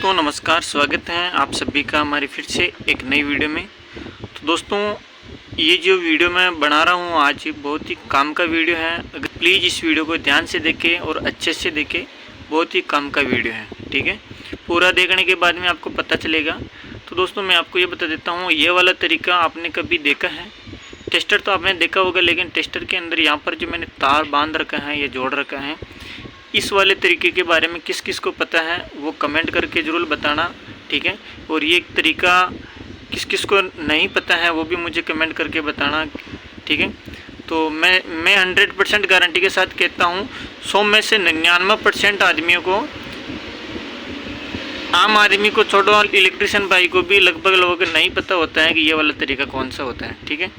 दोस्तों नमस्कार, स्वागत है आप सभी का हमारी फिर से एक नई वीडियो में। तो दोस्तों ये जो वीडियो मैं बना रहा हूँ आज बहुत ही काम का वीडियो है। अगर प्लीज़ इस वीडियो को ध्यान से देखें और अच्छे से देखें, बहुत ही काम का वीडियो है। ठीक है, पूरा देखने के बाद में आपको पता चलेगा। तो दोस्तों मैं आपको ये बता देता हूँ, ये वाला तरीका आपने कभी देखा है? टेस्टर तो आपने देखा होगा, लेकिन टेस्टर के अंदर यहाँ पर जो मैंने तार बांध रखा है या जोड़ रखा है, इस वाले तरीके के बारे में किस किस को पता है वो कमेंट करके ज़रूर बताना। ठीक है, और ये तरीका किस किस को नहीं पता है वो भी मुझे कमेंट करके बताना। ठीक है, तो मैं 100% गारंटी के साथ कहता हूँ 100 में से 99% आदमियों को, आम आदमी को छोड़ो, इलेक्ट्रिशियन भाई को भी लगभग लोगों को नहीं पता होता है कि ये वाला तरीका कौन सा होता है। ठीक है,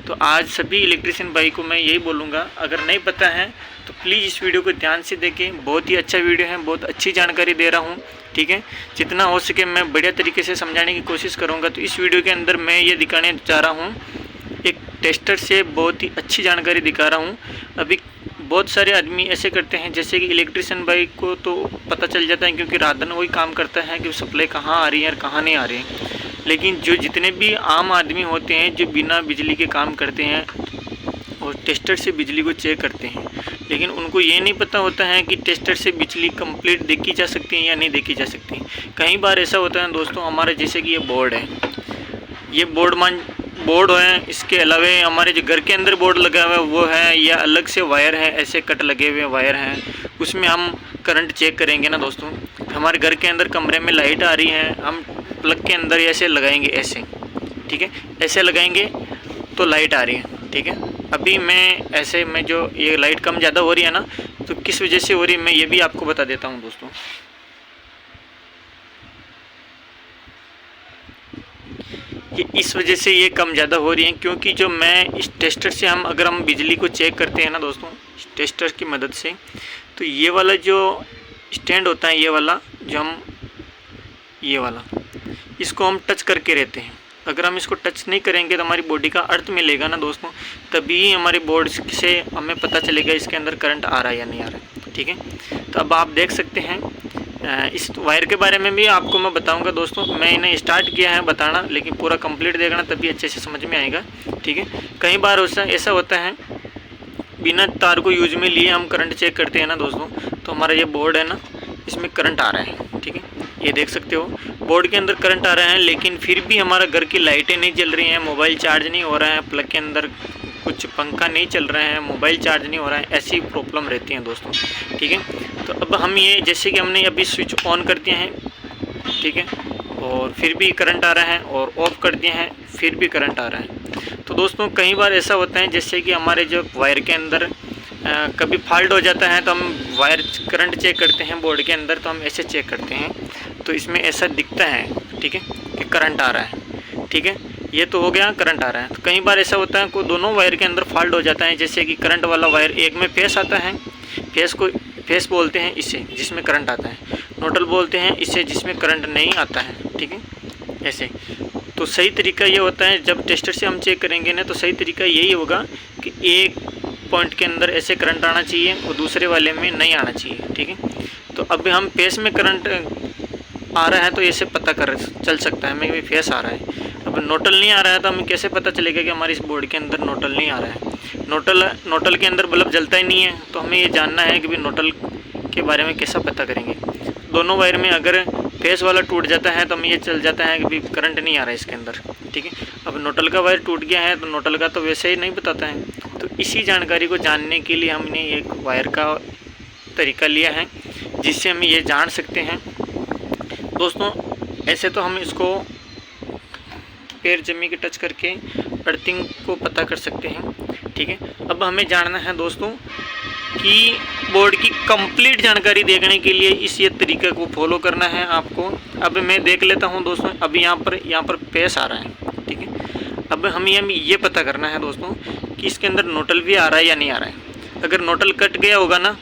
तो आज सभी इलेक्ट्रिशियन भाई को मैं यही बोलूँगा, अगर नहीं पता है तो प्लीज़ इस वीडियो को ध्यान से देखें। बहुत ही अच्छा वीडियो है, बहुत अच्छी जानकारी दे रहा हूँ। ठीक है, जितना हो सके मैं बढ़िया तरीके से समझाने की कोशिश करूँगा। तो इस वीडियो के अंदर मैं ये दिखाने चाह रहा हूँ, एक टेस्टर से बहुत ही अच्छी जानकारी दिखा रहा हूँ। अभी बहुत सारे आदमी ऐसे करते हैं, जैसे कि इलेक्ट्रिशियन भाई को तो पता चल जाता है क्योंकि रात दिन वही काम करता है कि सप्लाई कहाँ आ रही है और कहाँ नहीं आ रही है। लेकिन जो जितने भी आम आदमी होते हैं जो बिना बिजली के काम करते हैं और टेस्टर से बिजली को चेक करते हैं, लेकिन उनको ये नहीं पता होता है कि टेस्टर से बिजली कंप्लीट देखी जा सकती है या नहीं देखी जा सकती। कई बार ऐसा होता है दोस्तों, हमारे जैसे कि ये बोर्ड है, ये बोर्ड है, इसके अलावा हमारे जो घर के अंदर बोर्ड लगा हुआ है वो है, या अलग से वायर है, ऐसे कट लगे हुए वायर हैं, उसमें हम करंट चेक करेंगे ना दोस्तों। हमारे घर के अंदर कमरे में लाइट आ रही है, हम प्लग के अंदर ऐसे लगाएंगे, ऐसे, ठीक है, ऐसे लगाएंगे तो लाइट आ रही है। ठीक है, अभी मैं ऐसे में जो ये लाइट कम ज़्यादा हो रही है ना, तो किस वजह से हो रही है मैं ये भी आपको बता देता हूँ दोस्तों। ये इस वजह से ये कम ज़्यादा हो रही है क्योंकि जो मैं इस टेस्टर से अगर हम बिजली को चेक करते हैं ना दोस्तों, इस टेस्टर की मदद से, तो ये वाला जो स्टैंड होता है, ये वाला इसको हम टच करके रहते हैं। अगर हम इसको टच नहीं करेंगे तो हमारी बॉडी का अर्थ मिलेगा ना दोस्तों, तभी हमारे बोर्ड से हमें पता चलेगा इसके अंदर करंट आ रहा है या नहीं आ रहा है। ठीक है, तो अब आप देख सकते हैं, इस वायर के बारे में भी आपको मैं बताऊंगा दोस्तों। मैं इन्हें स्टार्ट किया है बताना, लेकिन पूरा कंप्लीट देखना तभी अच्छे से समझ में आएगा। ठीक है, कई बार ऐसा होता है बिना तार को यूज में लिए हम करंट चेक करते हैं ना दोस्तों, तो हमारा ये बोर्ड है ना, इसमें करंट आ रहा है। ठीक है, ये देख सकते हो बोर्ड के अंदर करंट आ रहा है, लेकिन फिर भी हमारा घर की लाइटें नहीं जल रही हैं, मोबाइल चार्ज नहीं हो रहा है, प्लग के अंदर कुछ पंखा नहीं चल रहा है, मोबाइल चार्ज नहीं हो रहा है, ऐसी प्रॉब्लम रहती हैं दोस्तों। ठीक है, तो अब हम ये जैसे कि हमने अभी स्विच ऑन कर दिए हैं, ठीक है, और फिर भी करंट आ रहा है, और ऑफ़ कर दिए हैं फिर भी करंट आ रहा है। तो दोस्तों कई बार ऐसा होता है जैसे कि हमारे जो वायर के अंदर कभी फॉल्ट हो जाता है, तो हम वायर करंट चेक करते हैं बोर्ड के अंदर, तो हम ऐसे चेक करते हैं तो इसमें ऐसा दिखता है। ठीक है, कि करंट आ रहा है। ठीक है, ये तो हो गया करंट आ रहा है। तो कई बार ऐसा होता है को दोनों वायर के अंदर फॉल्ट हो जाता है, जैसे कि करंट वाला वायर एक में फेस आता है, फेस बोलते हैं इसे जिसमें करंट आता है, न्यूट्रल बोलते हैं इसे जिसमें करंट नहीं आता है। ठीक है, ऐसे। तो सही तरीका ये होता है, जब टेस्टर से हम चेक करेंगे ना, तो सही तरीका यही होगा कि एक पॉइंट के अंदर ऐसे करंट आना चाहिए और दूसरे वाले में नहीं आना चाहिए। ठीक है, तो अब हम फेस में करंट आ रहा है तो ऐसे पता चल सकता है हमें भी फेस आ रहा है। अब नोटल नहीं आ रहा है तो हमें कैसे पता चलेगा कि हमारे इस बोर्ड के अंदर नोटल नहीं आ रहा है? नोटल के अंदर बल्ब जलता ही नहीं है, तो हमें ये जानना है कि भाई नोटल के बारे में कैसा पता करेंगे। दोनों वायर में अगर फेस वाला टूट जाता है तो हमें ये चल जाता है कि भाई करंट नहीं आ रहा है इसके अंदर। ठीक है, अब नोटल का वायर टूट गया है तो नोटल का तो वैसे ही नहीं बताता है। तो इसी जानकारी को जानने के लिए हमने एक वायर का तरीका लिया है, जिससे हम ये जान सकते हैं दोस्तों। ऐसे तो हम इसको पैर जमी के टच करके अर्थिंग को पता कर सकते हैं। ठीक है, अब हमें जानना है दोस्तों कि बोर्ड की कंप्लीट जानकारी देखने के लिए ये तरीके को फॉलो करना है आपको। अब मैं देख लेता हूं दोस्तों, अभी यहाँ पर फेस आ रहा है। ठीक है, अब हमें ये पता करना है दोस्तों कि इसके अंदर नोटल भी आ रहा है या नहीं आ रहा है। अगर नोटल कट गया होगा ना,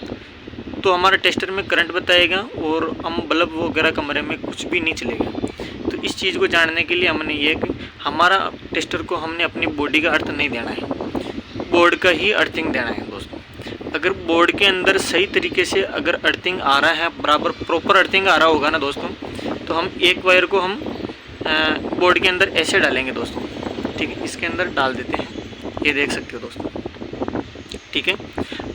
तो हमारा टेस्टर में करंट बताएगा और हम बल्ब वगैरह कमरे में कुछ भी नहीं चलेगा। तो इस चीज़ को जानने के लिए हमने ये कि हमारा टेस्टर को हमने अपनी बॉडी का अर्थ नहीं देना है, बोर्ड का ही अर्थिंग देना है दोस्तों। अगर बोर्ड के अंदर सही तरीके से अगर अर्थिंग आ रहा है, बराबर प्रॉपर अर्थिंग आ रहा होगा ना दोस्तों, तो हम एक वायर को हम बोर्ड के अंदर ऐसे डालेंगे दोस्तों, ठीक है। इसके अंदर डाल देते हैं, ये देख सकते हो दोस्तों, ठीक है।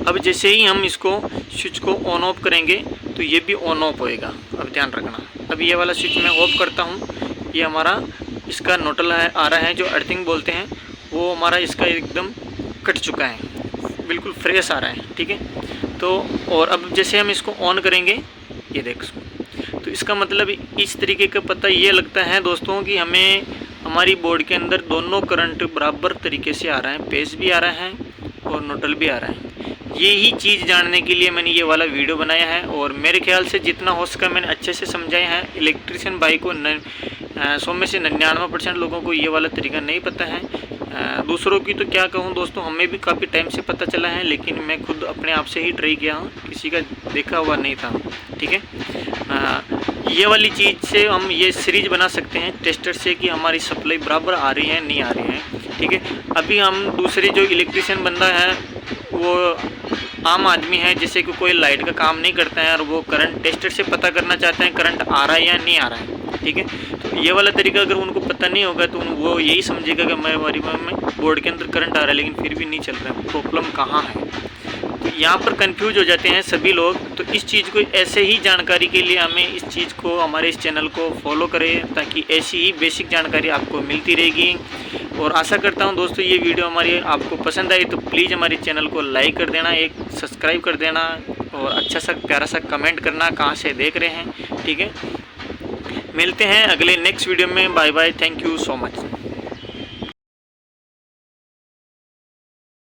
अब जैसे ही हम इसको स्विच को ऑन ऑफ करेंगे तो ये भी ऑन ऑफ होएगा। अब ध्यान रखना, अब ये वाला स्विच मैं ऑफ करता हूँ, ये हमारा इसका नोटल आ रहा है जो अर्थिंग बोलते हैं, वो हमारा इसका एकदम कट चुका है, बिल्कुल फ्रेश आ रहा है, ठीक है। तो और अब जैसे हम इसको ऑन करेंगे, ये देख, तो इसका मतलब इस तरीके का पता ये लगता है दोस्तों कि हमें हमारी बोर्ड के अंदर दोनों करंट बराबर तरीके से आ रहा है, पेज भी आ रहा है और नोटल भी आ रहा है। यही चीज़ जानने के लिए मैंने ये वाला वीडियो बनाया है, और मेरे ख्याल से जितना हो सका मैंने अच्छे से समझाया है। इलेक्ट्रिशियन भाई को 100 में से 99% लोगों को ये वाला तरीका नहीं पता है। दूसरों की तो क्या कहूँ दोस्तों, हमें भी काफ़ी टाइम से पता चला है, लेकिन मैं खुद अपने आप से ही ट्राई किया हूँ, किसी का देखा हुआ नहीं था, ठीक है। ये वाली चीज़ से हम ये सीरीज बना सकते हैं टेस्टर से कि हमारी सप्लाई बराबर आ रही है नहीं आ रही है, ठीक है। अभी हम दूसरे जो इलेक्ट्रिशियन बंदा है वो आम आदमी है, जैसे कि कोई लाइट का काम नहीं करता है और वो करंट टेस्टर से पता करना चाहते हैं करंट आ रहा है या नहीं आ रहा है, ठीक है। तो ये वाला तरीका अगर उनको पता नहीं होगा तो वो यही समझेगा कि हमारी में बोर्ड के अंदर करंट आ रहा है लेकिन फिर भी नहीं चल रहा है, प्रॉब्लम कहाँ है। तो यहाँ पर कंफ्यूज हो जाते हैं सभी लोग। तो इस चीज़ को ऐसे ही जानकारी के लिए हमें इस चीज़ को, हमारे इस चैनल को फॉलो करें, ताकि ऐसी ही बेसिक जानकारी आपको मिलती रहेगी। और आशा करता हूँ दोस्तों ये वीडियो हमारी आपको पसंद आई तो प्लीज़ हमारे चैनल को लाइक कर देना, एक सब्सक्राइब कर देना और अच्छा सा प्यारा सा कमेंट करना कहाँ से देख रहे हैं, ठीक है। मिलते हैं अगले नेक्स्ट वीडियो में। Bye bye, thank you so much.